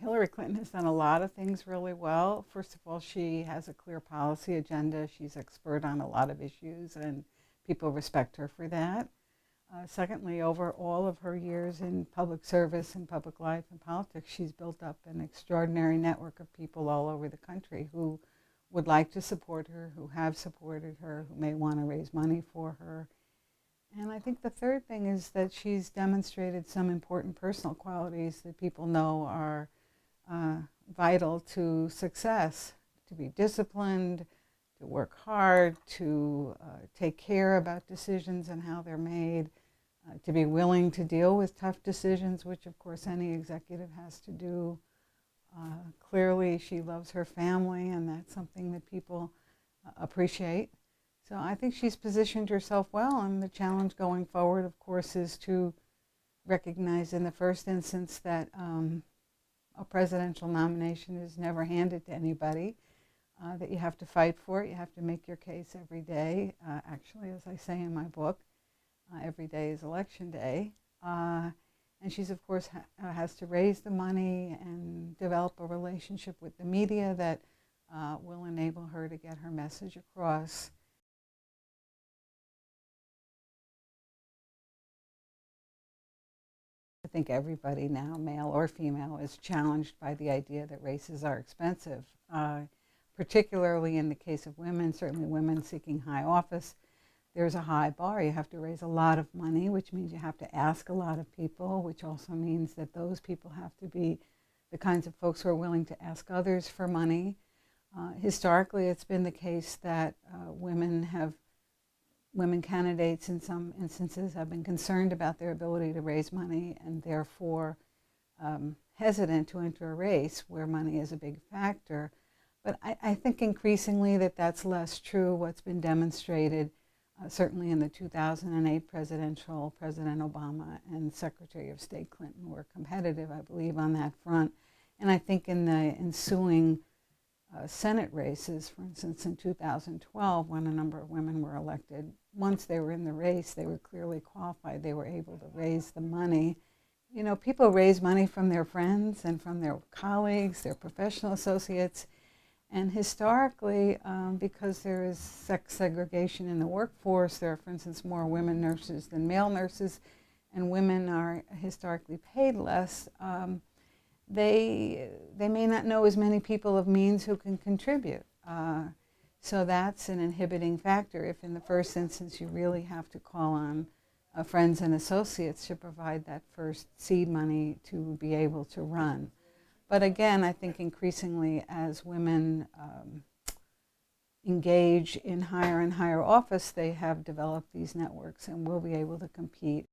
Hillary Clinton has done a lot of things really well. First of all, she has a clear policy agenda. She's expert on a lot of issues, and people respect her for that. Secondly, over all of her years in public service and public life and politics, she's built up an extraordinary network of people all over the country who would like to support her, who have supported her, who may want to raise money for her. And I think the third thing is that she's demonstrated some important personal qualities that people know are vital to success: to be disciplined, to work hard, to take care about decisions and how they're made, to be willing to deal with tough decisions, which of course any executive has to do. Clearly she loves her family, and that's something that people appreciate. So I think she's positioned herself well, and the challenge going forward, of course, is to recognize in the first instance that a presidential nomination is never handed to anybody, that you have to fight for it. You have to make your case every day. Actually, as I say in my book, every day is election day. And she's, of course, has to raise the money and develop a relationship with the media that will enable her to get her message across. I think everybody now, male or female, is challenged by the idea that races are expensive, particularly in the case of women, certainly women seeking high office. There's a high bar. You have to raise a lot of money, which means you have to ask a lot of people, which also means that those people have to be the kinds of folks who are willing to ask others for money. Historically, it's been the case that women candidates in some instances have been concerned about their ability to raise money, and therefore hesitant to enter a race where money is a big factor. But I think increasingly that's less true. What's been demonstrated, certainly in the 2008 President Obama and Secretary of State Clinton were competitive, I believe, on that front. And I think in the ensuing Senate races, for instance, in 2012, when a number of women were elected, once they were in the race, they were clearly qualified. They were able to raise the money. You know, people raise money from their friends and from their colleagues, their professional associates. And historically, because there is sex segregation in the workforce, there are, for instance, more women nurses than male nurses, and women are historically paid less. They may not know as many people of means who can contribute. So that's an inhibiting factor if in the first instance you really have to call on friends and associates to provide that first seed money to be able to run. But again, I think increasingly as women engage in higher and higher office, they have developed these networks and will be able to compete.